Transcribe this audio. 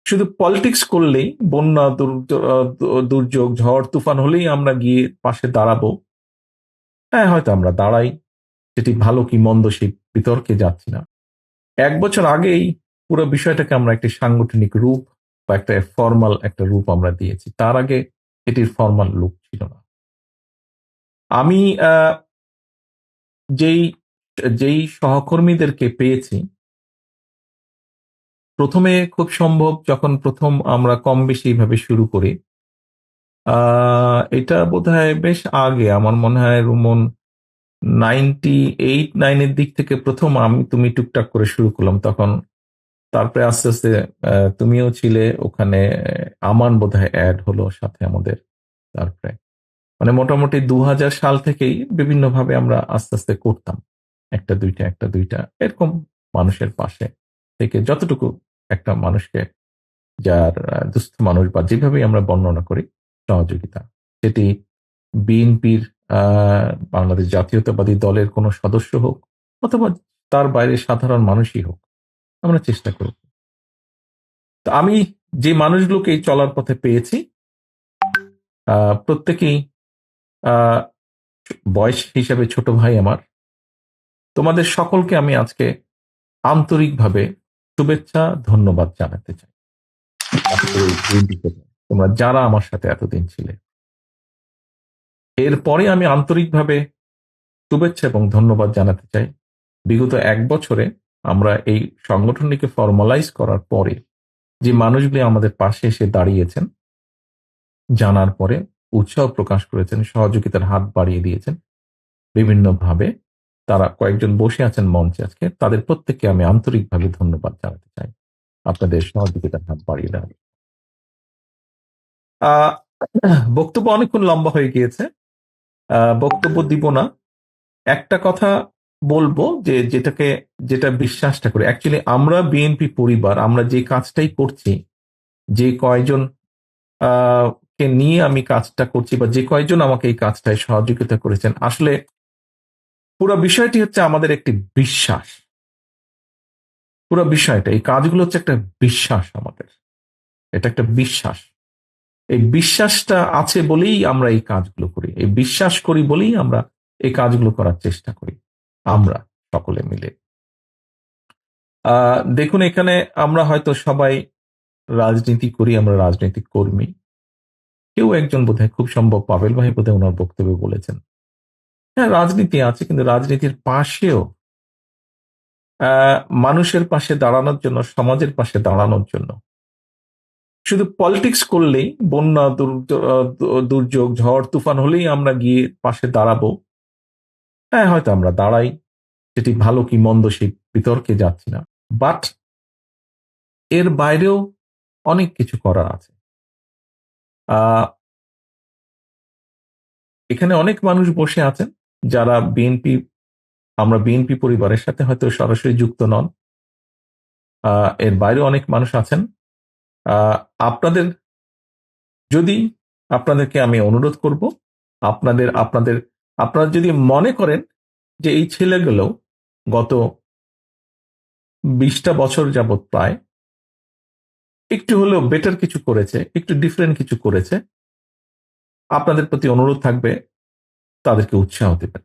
শুধু পলিটিক্স করলেই, বন্যা দুর্যোগ, ঝড় তুফান হলেই আমরা গিয়ে পাশে দাঁড়াবো। হ্যাঁ, হয়তো আমরা দাঁড়াই, সেটি ভালো কি মন্দ সেই বিতর্কে যাচ্ছি না। 1 বছর আগেই পুরো বিষয়টাকে আমরা একটি সাংগঠনিক রূপ বা একটা ফর্মাল একটা রূপ আমরা দিয়েছি। তার আগে এটির ফর্মাল রূপ ছিল না। আমি যেই যেই সহকর্মীদেরকে পেয়েছি, প্রথমে খুব সম্ভব যখন প্রথম আমরা কম বেশি এইভাবে শুরু করি, এটা বোধহয় বেশ আগে, আমার মনে হয় রুমন 98-9 দিক থেকে প্রথম আমি তুমি টুকটাক করে শুরু করলাম। তখন তারপরে আস্তে আস্তে তুমিও ছিলে ওখানে, আমান বোধহয় অ্যাড হলো সাথে আমাদের। তারপরে মানে মোটামুটি 2000 সাল থেকেই বিভিন্ন ভাবে আমরা আস্তে আস্তে করতাম, একটা দুইটা এরকম মানুষের পাশে থেকে যতটুকু একটা মানুষকে, যার দুস্থ মানুষ বা যেভাবেই আমরা বর্ণনা করি, সহযোগিতা, সেটি বিএনপির বাংলাদেশ জাতীয়তাবাদী দলের কোনো সদস্য হোক অথবা তার বাইরে সাধারণ মানুষই হোক, আমরা চেষ্টা করব। তো আমি যে মানুষগুলোকে এই চলার পথে পেয়েছি, প্রত্যেকেই আহ, বয়স হিসাবে ছোট ভাই আমার। তোমাদের সকলকে আমি আজকে আন্তরিকভাবে শুভেচ্ছা, ধন্যবাদ জানাতে চাই। আজকের এই দিনটিতে তোমরা যারা আমার সাথে এতদিন ছিলে, এরপরে আমি আন্তরিকভাবে শুভেচ্ছা এবং ধন্যবাদ জানাতে চাই বিগত 1 বছরে আমরা এই সংগঠনটিকে ফর্মালাইজ করার পরে যে মানুষগুলি আমাদের পাশে এসে দাঁড়িয়েছেন, জানার পরে উৎসাহ প্রকাশ করেছেন, সহযোগিতার হাত বাড়িয়ে দিয়েছেন বিভিন্নভাবে। তারা কয়েকজন বসে আছেন মঞ্চে আজকে, তাদের প্রত্যেককে আমি আন্তরিকভাবে ধন্যবাদ জানাতে চাই আপনাদের সহযোগিতার হাত বাড়িয়ে দেওয়ার। আহ, বক্তব্য অনেকক্ষণ লম্বা হয়ে গিয়েছে, বক্তব্য দিব না। একটা কথা বলবো যে যেটা বিশ্বাসটা করি, অ্যাকচুয়ালি আমরা বিএনপি পরিবার, আমরা যে কাজটাই করছি, যে কয়জন কে নিয়ে আমি কাজটা করছি বা যে কয়জন আমাকে এই কাজটায় সহযোগিতা করেছেন, আসলে পুরো বিষয়টি হচ্ছে আমাদের একটি বিশ্বাস। পুরো বিষয়টা, এই কাজগুলো হচ্ছে একটা বিশ্বাস আমাদের, এটা একটা বিশ্বাস। এই বিশ্বাসটা আছে বলেই আমরা এই কাজগুলো করি, এই বিশ্বাস করি বলেই আমরা এই কাজগুলো করার চেষ্টা করি, আমরা সকলে মিলে। দেখুন, এখানে আমরা হয়তো সবাই রাজনীতি করি, আমরা রাজনৈতিক কর্মী। কেউ একজন বোধহয়, খুব সম্ভব পাবেল ভাই বোধহয় ওনার বক্তব্যে বলেছেন, হ্যাঁ রাজনীতি আছে, কিন্তু রাজনীতির পাশেও মানুষের পাশে দাঁড়ানোর জন্য, সমাজের পাশে দাঁড়ানোর জন্য, শুধু পলিটিক্স করলেই, বন্যা দুর্যোগ, ঝড় তুফান হলেই আমরা গিয়ে পাশে দাঁড়াবো, হ্যাঁ হয়তো আমরা দাঁড়াই, সেটি ভালো কি মন্দ সেই বিতর্কে যাচ্ছি না। বাট এর বাইরেও অনেক কিছু করার আছে। আহ এখানে অনেক মানুষ বসে আছেন যারা বিএনপি, আমরা বিএনপি পরিবারের সাথে হয়তো সরাসরি যুক্ত নন। এর বাইরেও অনেক মানুষ আছেন। আহ, আপনাদের যদি, আপনাদেরকে আমি অনুরোধ করব, আপনাদের আপনাদের আপনারা যদি মনে করেন যে এই ছেলেগুলো গত 20টা বছর যাবৎ প্রায় একটু হলেও বেটার কিছু করেছে, একটু ডিফারেন্ট কিছু করেছে, আপনাদের প্রতি অনুরোধ থাকবে তাদেরকে উৎসাহ দেবেন।